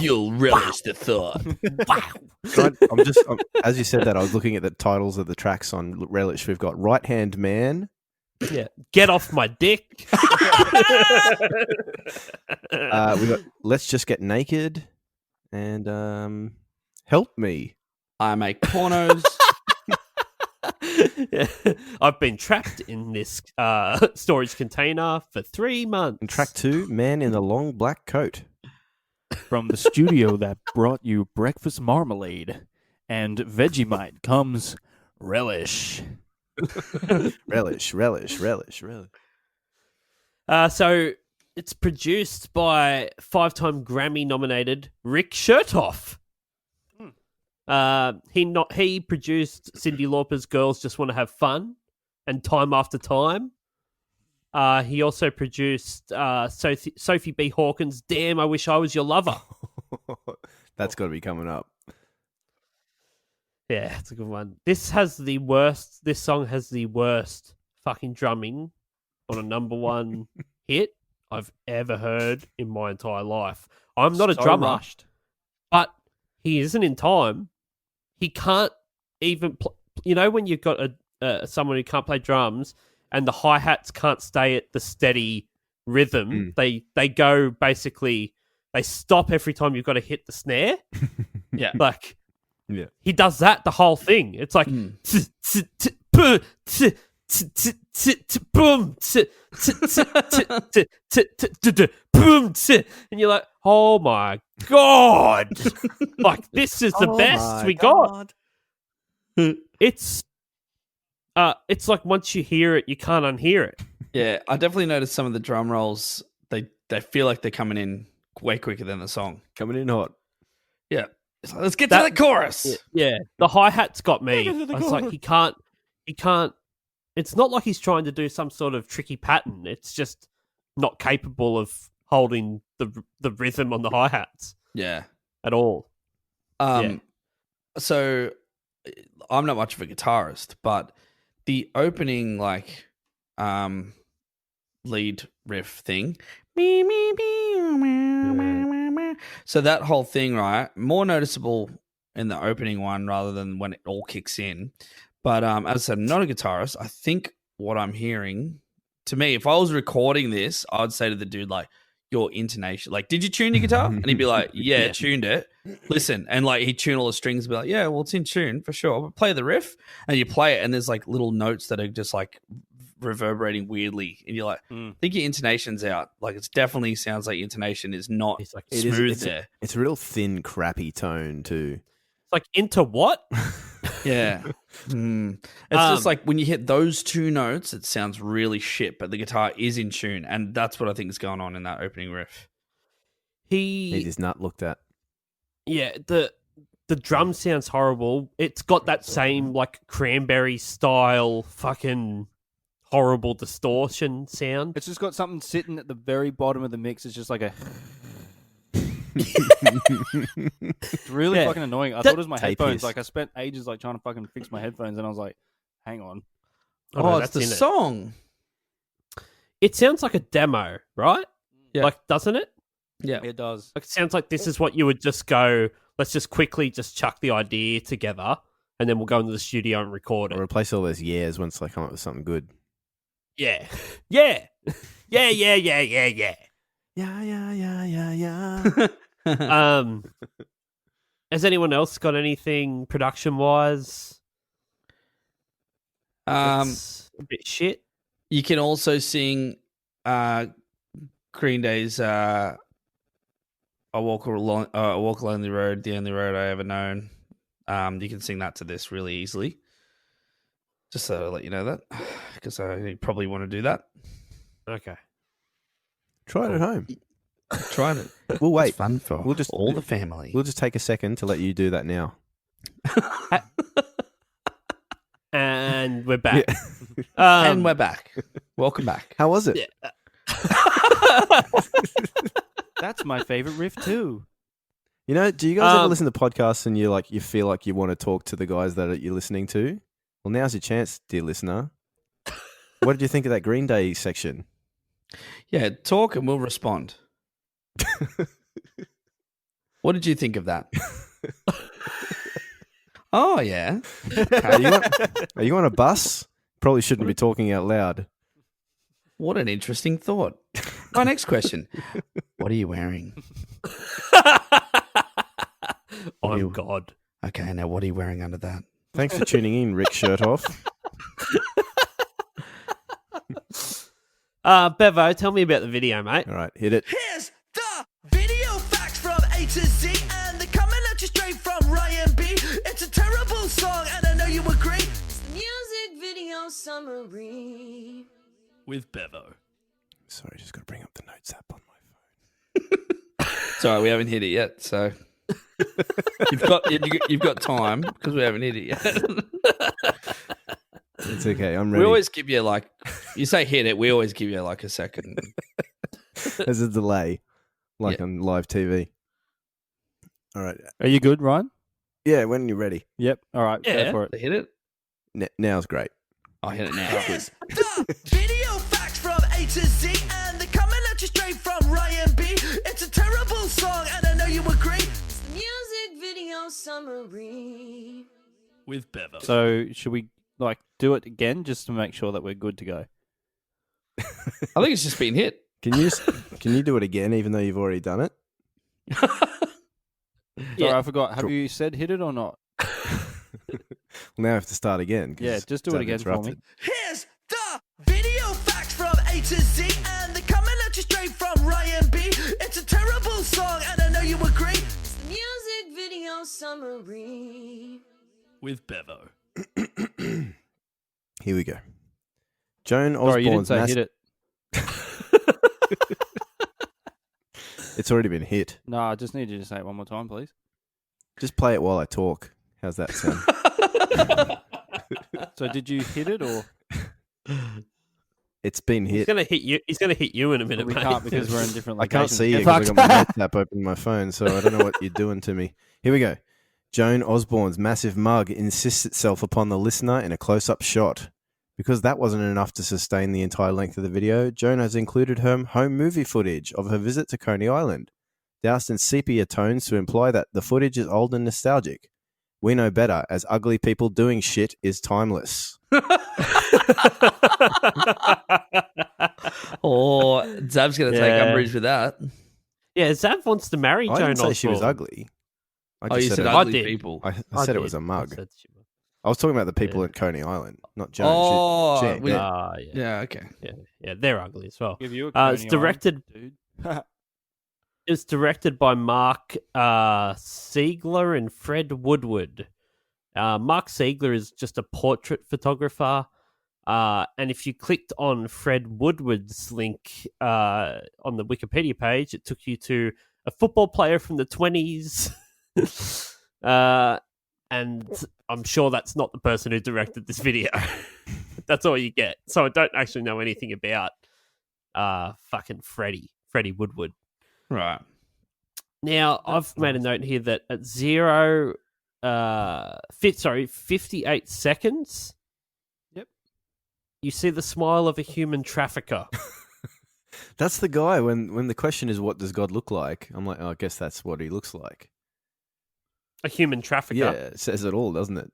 You'll relish the thought. As you said that, I was looking at the titles of the tracks on Relish. We've got Right Hand Man. Yeah. Get off my dick. We got Let's Just Get Naked. And Help Me. I make pornos. Yeah. I've been trapped in this storage container for 3 months. And track 2, Man in the Long Black Coat. From the studio that brought you breakfast marmalade and Vegemite comes Relish. Relish. So it's produced by 5-time Grammy-nominated Rick Chertoff. He produced Cyndi Lauper's "Girls Just Want to Have Fun" and "Time After Time." He also produced Sophie B. Hawkins' "Damn, I Wish I Was Your Lover." That's got to be coming up. Yeah, it's a good one. This song has the worst fucking drumming on a number one hit I've ever heard in my entire life. I'm not a drummer, Rushed. but he isn't in time. He can't even when you've got someone who can't play drums and the hi-hats can't stay at the steady rhythm. They go basically, they stop every time you've got to hit the snare. Yeah. Like, Yeah. he does that the whole thing. It's like boom, boom, and you're like, oh my god! Like, this is the best we got. It's like once you hear it, you can't unhear it. Yeah, I definitely noticed some of the drum rolls. They feel like they're coming in way quicker than the song. Coming in hot. Yeah, it's like, let's get to that chorus. Yeah, the hi-hat's got me. I was like, he can't. It's not like he's trying to do some sort of tricky pattern. It's just not capable of holding the rhythm on the hi-hats Yeah. at all. So I'm not much of a guitarist, but the opening lead riff thing. So that whole thing, right? More noticeable in the opening one rather than when it all kicks in. But as I said, I'm not a guitarist. I think what I'm hearing, to me, if I was recording this, I'd say to the dude, like, your intonation, like, did you tune your guitar? And he'd be like, yeah, tuned it. Listen. And like, he'd tune all the strings and be like, yeah, well, it's in tune for sure. But play the riff, and you play it, and there's like little notes that are just like reverberating weirdly. And you're like, I think your intonation's out. Like, it definitely sounds like your intonation is not smooth there. It's a real thin, crappy tone too. It's like, into what? Yeah. It's just like when you hit those two notes, it sounds really shit, but the guitar is in tune. And that's what I think is going on in that opening riff. Need his nut looked at. Yeah, the drum sounds horrible. It's got that same like cranberry style fucking horrible distortion sound. It's just got something sitting at the very bottom of the mix. It's just like a. It's really fucking annoying. I thought it was my Tape headphones. is. Like I spent ages like trying to fucking fix my headphones, and I was like, "Hang on." Oh, no, it's the in it. song. It sounds like a demo, right? Yeah. Like, doesn't it? Yeah. It does. Like, it sounds like this is what you would just go. Let's just quickly just chuck the idea together, and then we'll go into the studio and record Or it. replace all those yeahs once they come up with something good. Yeah, yeah, yeah. Yeah. Has anyone else got anything production wise? A bit shit. You can also sing Green Day's "I Walk Along the Road, the Only Road I Ever Known." You can sing that to this really easily. Just so I'll let you know that, because I probably want to do that. Okay. Try it at home. Trying it. We'll wait. It's fun for all the family. We'll just take a second to let you do that now. And we're back. And we're back. Welcome back. How was it? Yeah. That's my favorite riff too. You know, do you guys ever listen to podcasts and you feel like you want to talk to the guys that you're listening to? Well, now's your chance, dear listener. What did you think of that Green Day section? Yeah, talk and we'll respond. What did you think of that? Oh, yeah. Are you on a bus? Probably shouldn't be talking out loud. What an interesting thought. My next question. What are you wearing? Oh, God. Okay, now what are you wearing under that? Thanks for tuning in, Rick Shirtoff. Bevo, tell me about the video, mate. All right, hit it. Here's the video facts from A to Z, and they're coming at you straight from Ryan B. It's a terrible song, and I know you agree. It's the music video summary With Bevo. Sorry, just got to bring up the notes app on my Sorry, we haven't hit it yet, so you've got time because we haven't hit it yet. phone. It's okay, I'm ready. We always give you you say hit it, we always give you a second. There's a delay, Yeah. on live TV. All right. Are you good, Ryan? Yeah, when you're ready. Yep. All right. Yeah. Go for it. Hit it? Now's great. I hit it now. Here's the video facts from A to Z, and they're coming at you straight from Ryan B. It's a terrible song, and I know you agree. It's the music video summary. With Bevo. So should we do it again just to make sure that we're good to go? I think it's just been hit. Can you do it again, even though you've already done it? Sorry, I forgot. Have you said hit it or not? Now I have to start again. 'cause Yeah, just do it I've again for me. interrupted. Here's the video facts from A to Z, and they're coming at you straight from Ryan B. It's a terrible song, and I know you agree. It's the music video summary. With Bevo. Here we go. Joan Sorry, you didn't Osborne's say hit it. It's already been hit. No, I just need you to say it one more time, please. Just play it while I talk. How's that sound? So did you hit it or It's been He's hit. gonna hit you. He's gonna hit you in a minute, we mate. can't because we're in different I locations? can't see you Yeah, because I fuck. got my notes app open on my phone, so I don't know what you're doing to me. Here we go. Joan Osborne's massive mug insists itself upon the listener in a close-up shot. Because that wasn't enough to sustain the entire length of the video, Joan has included her home movie footage of her visit to Coney Island, doused in sepia tones to imply that the footage is old and nostalgic. We know better, as ugly people doing shit is timeless. Or Zab's going to take Yeah. umbrage with that. Yeah, Zav wants to marry I Joan didn't say she was Osborne. ugly. I Oh, you said it- I ugly did. people. I said it did. was a mug. I said she was. I was talking about the people Yeah. at Coney Island, not Joan. Oh, She ain't we- dead. Yeah. Yeah, okay. Yeah, they're ugly as well. Give you a It's Coney directed. Island, dude. It's directed by Mark Siegler and Fred Woodward. Mark Siegler is just a portrait photographer. And if you clicked on Fred Woodward's link on the Wikipedia page, it took you to a football player from the 20s. And I'm sure that's not the person who directed this video. That's all you get. So I don't actually know anything about fucking Freddie Woodward. Right. Now, I've made a note here that at 58 seconds, Yep, you see the smile of a human trafficker. That's the guy. When the question is, what does God look like? I'm like, oh, I guess that's what he looks like. A human trafficker. Yeah, it says it all, doesn't it?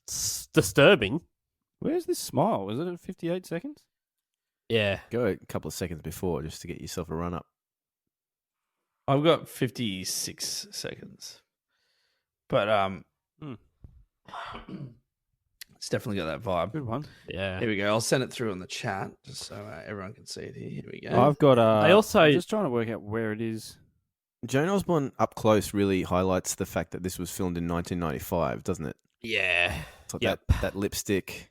It's disturbing. where's this smile? Was it at 58 seconds? Yeah. Go a couple of seconds before just to get yourself a run up. I've got 56 seconds. But it's definitely got that vibe. Good one. Yeah. Here we go. I'll send it through on the chat just so everyone can see it here. Here we go. I've got. I also- I'm just trying to work out where it is. Joan Osborne up close really highlights the fact that this was filmed in 1995, doesn't it? Yeah. It's like Yep. that lipstick,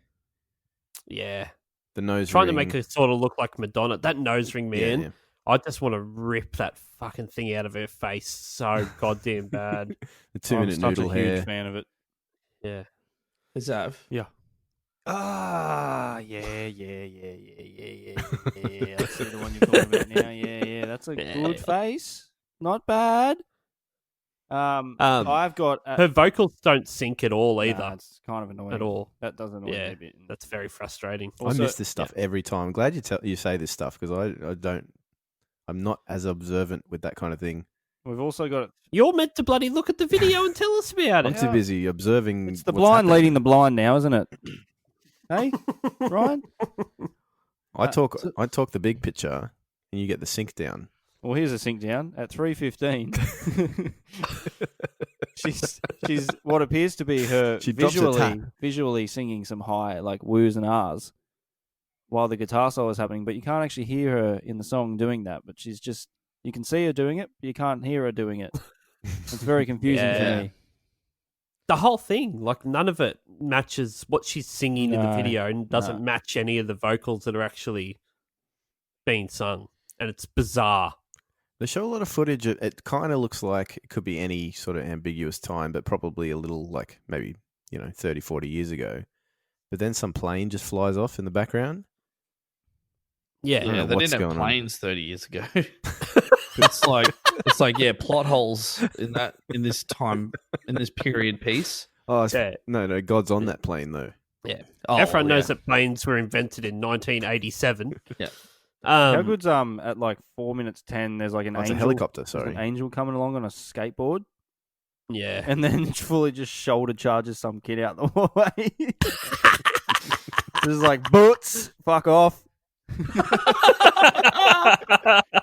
Yeah. the nose Trying ring. to make her sort of look like Madonna. That nose ring, man. Yeah. I just want to rip that fucking thing out of her face so goddamn bad. The 2-minute I'm such noodle a huge hair. fan of it. Yeah. Is that? Ah, yeah. I see the one you're talking about now. Yeah. That's a Yeah. good face. Not bad. I've got. Her vocals don't sync at all Nah, either. it's kind of annoying. At all. That does annoy me Yeah. a bit. That's very frustrating. I miss this stuff every time. I'm glad you say this stuff because I'm not as observant with that kind of thing. We've also got. You're meant to bloody look at the video and tell us about I'm it. too busy observing. It's the what's blind happening. leading the blind now, isn't it? Hey, Ryan. I talk the big picture, and you get the sync down. Well, here's a sync down at 3:15. she's what appears to be her She drops her tap. visually singing some high like woos and ahs while the guitar solo is happening, but you can't actually hear her in the song doing that. But she's just you can see her doing it, but you can't hear her doing it. It's very confusing Yeah. for me. The whole thing, like none of it matches what she's singing in the No, video and doesn't no. match any of the vocals that are actually being sung. And it's bizarre. They show a lot of footage. It kind of looks like it could be any sort of ambiguous time, but probably a little like maybe 30, 40 years ago. But then some plane just flies off in the background. Yeah. don't know Yeah, they what's didn't have going on. planes 30 years ago. it's like plot holes in this period piece. Oh Yeah. no, God's on that plane though. Yeah. Oh, Everyone knows yeah. that planes were invented in 1987. Yeah. How good's at like 4 minutes 10? There's like an It's angel. a helicopter. There's Sorry. an angel coming along on a skateboard, Yeah. and then fully just shoulder charges some kid out the way. Just like boots, fuck off.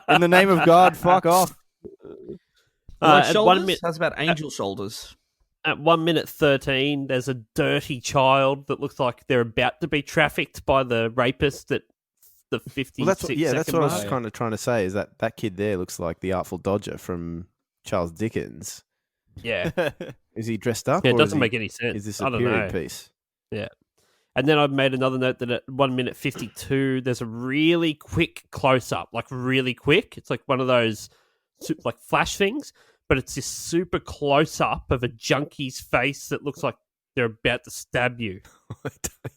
In the name of God, fuck off. Like at shoulders? 1 minute, How's about angel shoulders? at 1 minute 13, there's a dirty child that looks like they're about to be trafficked by the rapist at the 56 Well, that's what I was mark. kind of trying to say. Is that kid there looks like the Artful Dodger from Charles Dickens? Yeah. Is he dressed up? Yeah, it or doesn't is make any sense. Is this I a don't period know. piece? Yeah. And then I've made another note that at 1 minute 52, there's a really quick close up, like really quick. It's like one of those like flash things, but it's this super close up of a junkie's face that looks like they're about to stab you.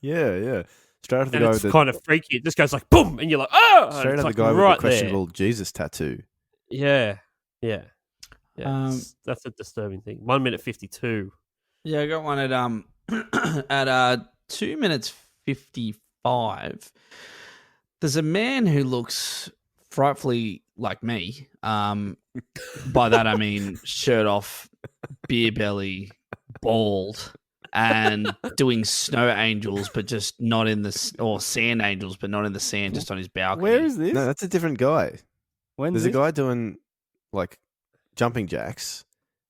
Yeah. Straight out of the And guy it's with kind of freaky. It just goes like boom, and you're like, oh! And straight out it's of like the guy with right the questionable Jesus tattoo. there. Yeah. Um, That's a disturbing thing. 1 minute 52. Yeah, I got one at at 2 minutes 55. There's a man who looks frightfully like me. By that I mean shirt off, beer belly, bald, and doing snow angels, but just not in the or sand angels, but not in the sand, just on his balcony. Where is this? No, that's a different guy. When's There's this? a guy doing like jumping jacks,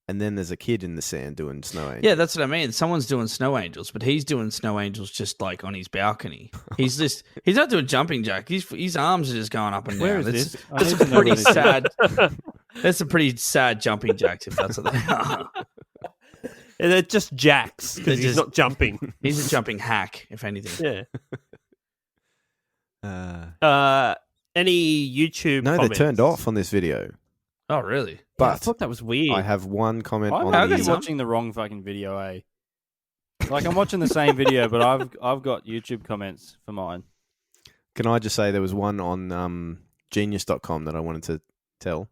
and then there's a kid in the sand doing snow angels. Yeah, that's what I mean. Someone's doing snow angels, but he's doing snow angels just like on his balcony. He's not doing jumping jack. His arms are just going up and down. Where is It's- this? I That's need a to know pretty what it is. sad. That's a pretty sad jumping jacks if that's what they are. And they're just jacks They're because he's just- not jumping. He's a jumping hack, if anything. Yeah. Any YouTube No, comments? they're turned off on this video. Oh, really? I But thought that was weird. I have one comment I'm on actually the. watching the wrong fucking video, eh? Like, I'm watching the same video, but I've got YouTube comments for mine. Can I just say there was one on genius.com that I wanted to tell.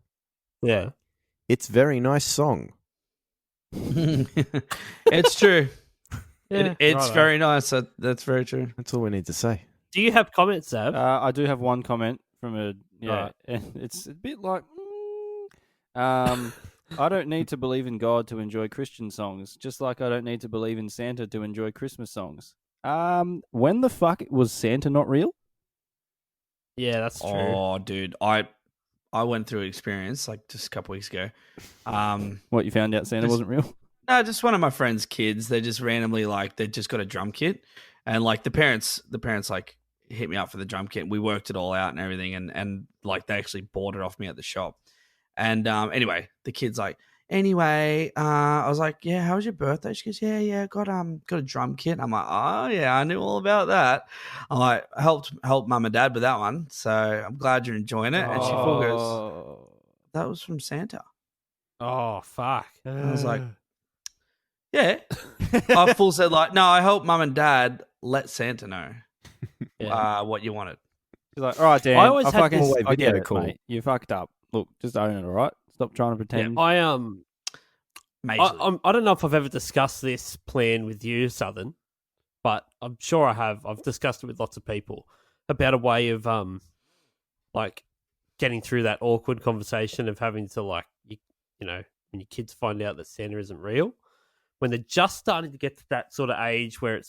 Yeah. It's very nice song. It's true. Yeah, It's righto. very nice. That's very true. That's all we need to say. Do you have comments, Zab? I do have one comment from a Right. It's a bit like, I don't need to believe in God to enjoy Christian songs, just like I don't need to believe in Santa to enjoy Christmas songs. When the fuck was Santa not real? Yeah, that's true. Oh, dude, I went through an experience like just a couple weeks ago. What, you found out Santa wasn't real? No, just one of my friend's kids. They just randomly they just got a drum kit, and like the parents like hit me up for the drum kit. We worked it all out and everything, and like they actually bought it off me at the shop. And anyway, the kid's like, anyway, I was like, yeah, how was your birthday? She goes, yeah, got a drum kit. I'm like, oh yeah, I knew all about that. I'm like, helped mum and dad with that one, so I'm glad you're enjoying it. And she full goes, that was from Santa. Oh, fuck. I was like, yeah. I full said like, no, I hope mum and dad let Santa know what you wanted. She's like, all right, Dan, I always had fucking this- I get video it, call. mate. You fucked up. Look, just own it, all right? Stop trying to pretend. I Majorly. I don't know if I've ever discussed this plan with you, Southern, but I'm sure I have. I've discussed it with lots of people about a way of like getting through that awkward conversation of having to like you know when your kids find out that Santa isn't real, when they're just starting to get to that sort of age where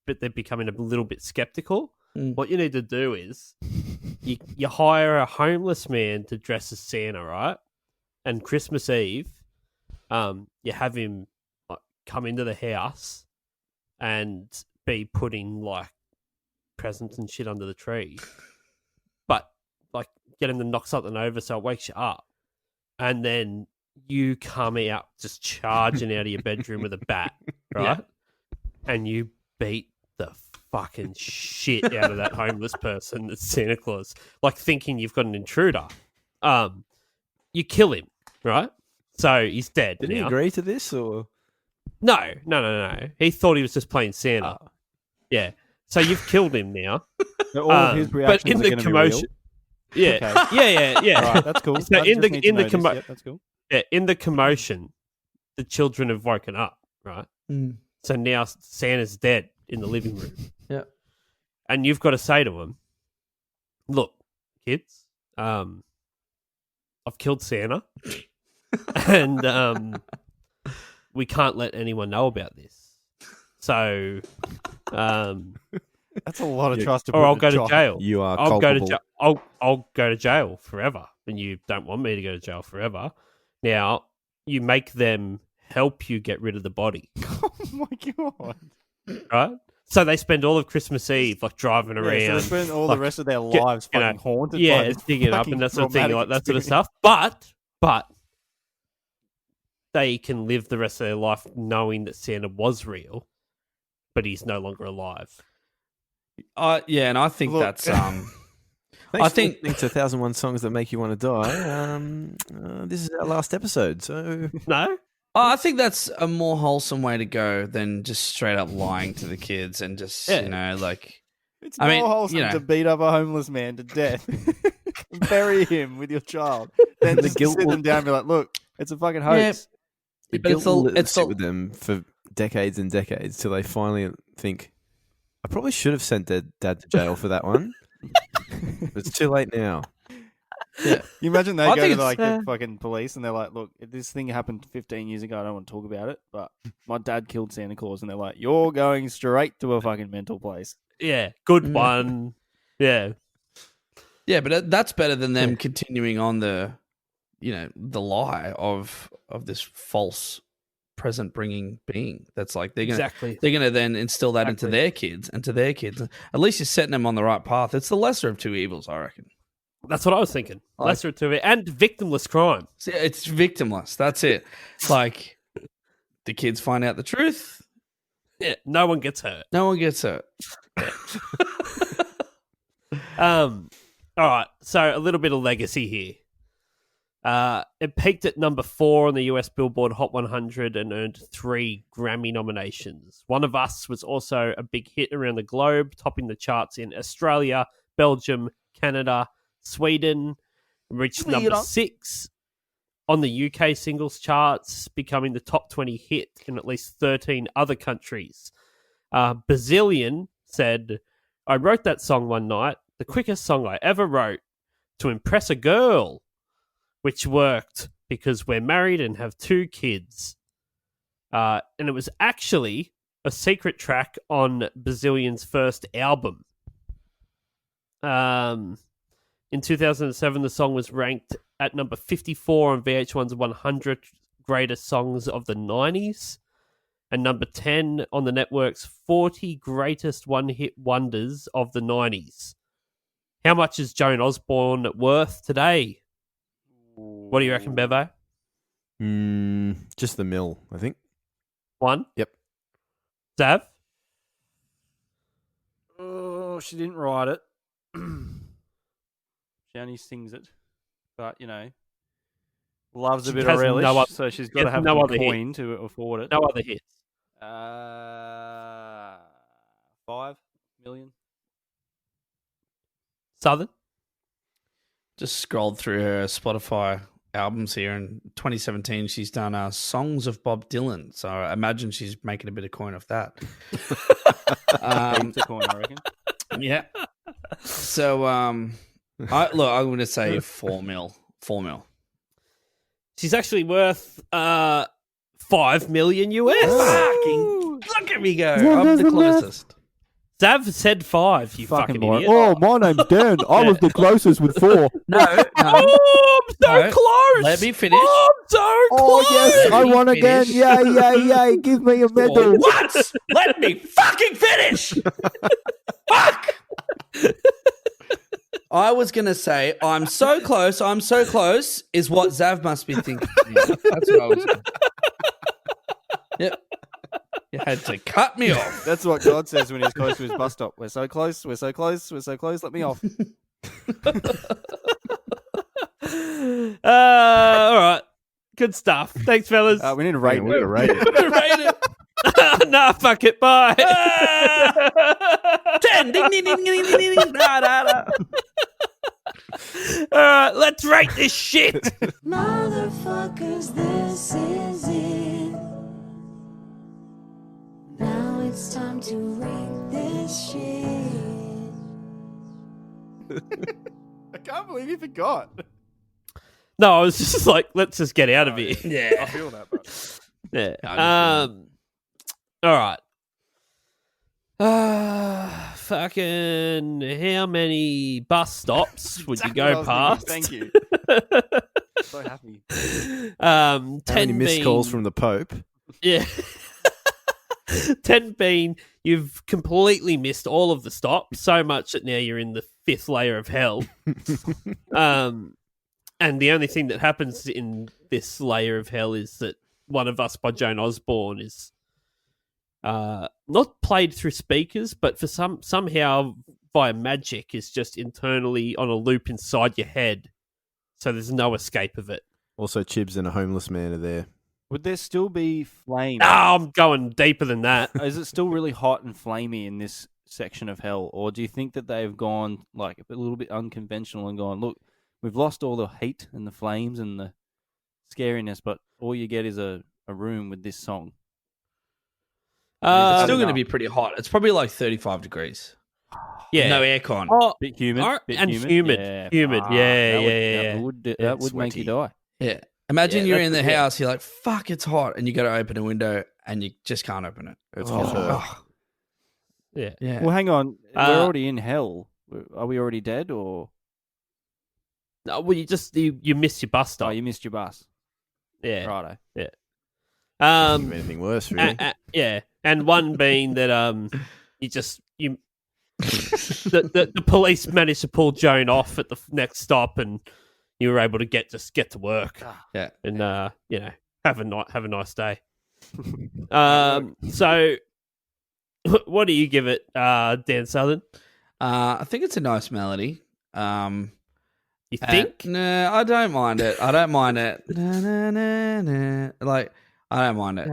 they're becoming a little bit skeptical. What you need to do is you hire a homeless man to dress as Santa, right? And Christmas Eve, you have him like, come into the house and be putting like presents and shit under the tree, but like get him to knock something over so it wakes you up, and then you come out just charging out of your bedroom with a bat, right? And you beat the fucking shit out of that homeless person that's Santa Claus, like thinking you've got an intruder. You kill him, right? So he's dead. Did now. he agree to this or? No. He thought he was just playing Santa. Yeah. So you've killed him now. So all of his reactions but in are the gonna commotion, be real? yeah, Okay. yeah. All right, that's cool. So I in just the- need to in the know this. commo- Yep, that's cool. Yeah, in the commotion, the children have woken up, right? So now Santa's dead in the living room. Yeah. And you've got to say to him, look, kids, I've killed Santa. And we can't let anyone know about this. So That's a lot of trust to or put I'll in a go to child. jail. You are I'll go to culpable. I'll go to jail forever, and you don't want me to go to jail forever. Now you make them help you get rid of the body, Oh my god! right? So they spend all of Christmas Eve like driving Yeah, around, so they spend all like, the rest of their get- lives you know, fucking haunted. by yeah, this digging up fucking and that sort of thing, traumatic like that sort of experience. stuff. But they can live the rest of their life knowing that Santa was real, but he's no longer alive. Yeah, and I think Look. that's Thanks I for think- listening to 1001 Songs That Make You Want to Die. This is our last episode, so No, I think that's a more wholesome way to go than just straight up lying to the kids and just like It's I more mean, wholesome you know. to beat up a homeless man to death, bury him with your child, than The just to guilt sit will- them down and be like, "Look, it's a fucking hoax." the but guilt it's a- will it's sit a- with them for decades and decades till they finally think, I probably should have sent their dad to jail for that one. But it's too late now. You imagine they I go think to like it's- the fucking police and they're like, "Look, this thing happened 15 years ago. I don't want to talk about it, but my dad killed Santa Claus," and they're like, "You're going straight to a fucking mental place." yeah, good one. Yeah, yeah, but that's better than them continuing on the the lie of this false present bringing being. That's like they're gonna then instill that into their kids and to their kids. At least you're setting them on the right path. It's the lesser of two evils, I reckon. that's what I was thinking. Lesser to it and victimless crime. So, yeah, it's victimless. That's it. Like the kids find out the truth. Yeah, no one gets hurt. No one gets hurt. All right, so a little bit of legacy here. It peaked at number 4 on the US Billboard Hot 100 and earned 3 Grammy nominations. One of Us was also a big hit around the globe, topping the charts in Australia, Belgium, Canada, Sweden, and reached number 6 on the UK singles charts, becoming the top 20 hit in at least 13 other countries. Bazillion said, I wrote that song one night, the quickest song I ever wrote, to impress a girl, which worked because we're married and have 2 kids. And it was actually a secret track on Bazillion's first album. In 2007, the song was ranked at number 54 on VH1's 100 Greatest Songs of the 90s and number 10 on the network's 40 Greatest One-Hit Wonders of the 90s. How much is Joan Osborne worth today? What do you reckon, Bevo? Just the mill, I think. 1? Yep. Zav? Oh, she didn't write it. She only sings it. But, loves a bit of relish, so she's got to have a coin to afford it. No other hits. 5 million. Southern? Just scrolled through her Spotify albums here. In 2017, she's done Songs of Bob Dylan. So I imagine she's making a bit of coin off that. Heaps of coin, I reckon. Yeah. So, I'm going to say 4 mil. 4 mil. She's actually worth 5 million US. Fucking look at me go. I'm the closest. Zav said 5, you fucking idiot. Oh, my name's Dan. I was the closest with 4. No. Oh, I'm so No. close. Let me finish. Oh, I'm so close. Oh, yes, I won again. Finish. Yay. Give me a medal. What? Let me fucking finish. Fuck. I was going to say, I'm so close, is what Zav must be thinking. Yeah, that's what I was going to Yep. You had to cut me off. That's what God says when he's close to his bus stop. We're so close, let me off. All right. Good stuff. Thanks, fellas. We need to rate We gotta rate it. Rate it. Nah, fuck it. Bye. 10. Ding, ding, ding, ding, ding, ding. Da. All right, let's rate this shit. Motherfuckers, this is it. Now it's time to rate this shit. I can't believe you forgot. No, I was just like, let's just get out of here. I Yeah. feel that, bro. Yeah. I All right. Fucking how many bus stops would you go past? Thank you. So happy. 10 How many missed being, calls from the Pope? Yeah. 10 being you've completely missed all of the stops, so much that now you're in the 5th layer of hell. And the only thing that happens in this layer of hell is that One of Us by Joan Osborne is not played through speakers, but for somehow via magic is just internally on a loop inside your head. So there's no escape of it. Also, Chibs and a homeless man are there. Would there still be flame? Oh, I'm going deeper than that. Is it still really hot and flamey in this section of hell? Or do you think that they've gone like a little bit unconventional and gone, look, we've lost all the heat and the flames and the scariness, but all you get is a room with this song? It's still going to enough? be pretty hot. It's probably like 35 degrees. Yeah. No aircon. Oh, Bit humid. and humid. Yeah. Humid. Ah, Yeah, that would- yeah. That would make you die. Yeah. Imagine Yeah, you're in the that's- yeah. house, you're like, fuck, it's hot. And you got to open a window and you just can't open it. It's Oh. hotter. Yeah. Yeah. Well, hang on. We're Uh, already in hell. Are we already dead, or No, well, you missed your bus stop. you missed your bus? Yeah. Righto. If anything worse, really. Yeah, and one being that the police managed to pull Joan off at the next stop, and you were able to get to work. Yeah. And have a nice day. So what do you give it, Dan Southern? I think it's a nice melody. You think? No, I don't mind it. I don't mind it. Like, I don't mind it.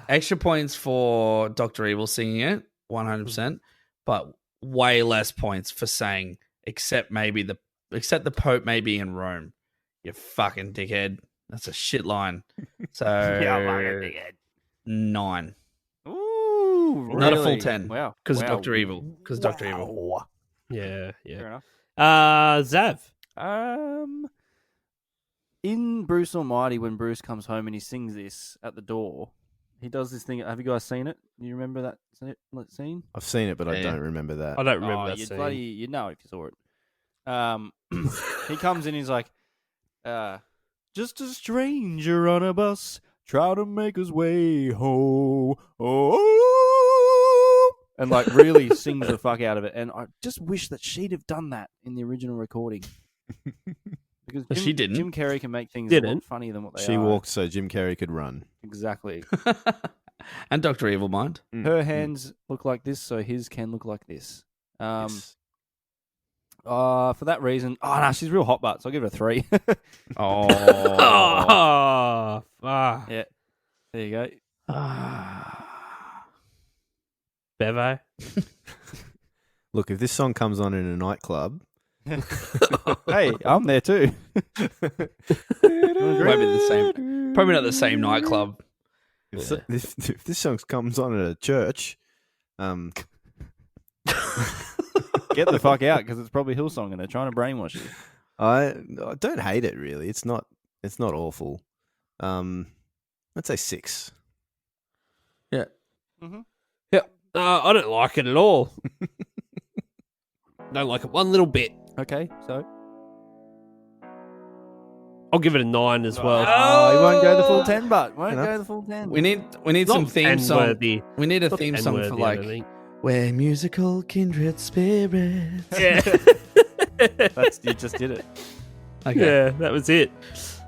Extra points for Dr. Evil singing it, 100%, but way less points for saying except the Pope may be in Rome. You fucking dickhead. That's a shit line. So 9. Ooh, really? Not a full 10. Wow. Because wow. of Dr. Evil. Because Dr. Evil. Yeah. Fair enough. Zav. In Bruce Almighty, when Bruce comes home and he sings this at the door, he does this thing. Have you guys seen it? Do you remember that scene? I've seen it, but I Yeah. don't remember that. I don't remember that you'd scene. you'd know if you saw it. He comes in, he's like, just a stranger on a bus, try to make his way home. Oh, and like really sings the fuck out of it. And I just wish that she'd have done that in the original recording. Because But she didn't. Jim Carrey can make things a lot funnier than what they are. She walked so Jim Carrey could run. Exactly. And Dr. Evil mind. Her hands look like this, so his can look like this. Yes. For that reason, she's real hot butt, so I'll give her a 3. Oh. Oh, fuck. Yeah, there you go. Bevo. Look, if this song comes on in a nightclub, Hey, I'm there too. Probably not the same nightclub. if this song comes on at a church, Get the fuck out, because it's probably Hillsong and they're trying to brainwash you. I don't hate it really. It's not awful. I'd say 6. Yeah. I don't like it at all. Don't like it one little bit. Okay, so I'll give it a 9 as well. he won't go the full 10, but won't Enough. go the full 10. We need some Not theme song. N-worthy. We need a Not theme song for N-worthy, I like don't think. we're musical kindred spirits. Yeah. You just did it. Okay. Yeah, that was it.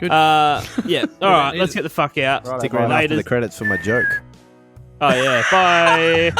Good. Yeah. All right, let's get the fuck out. Right. Stick around after the Laters. credits for my joke. Oh yeah. Bye.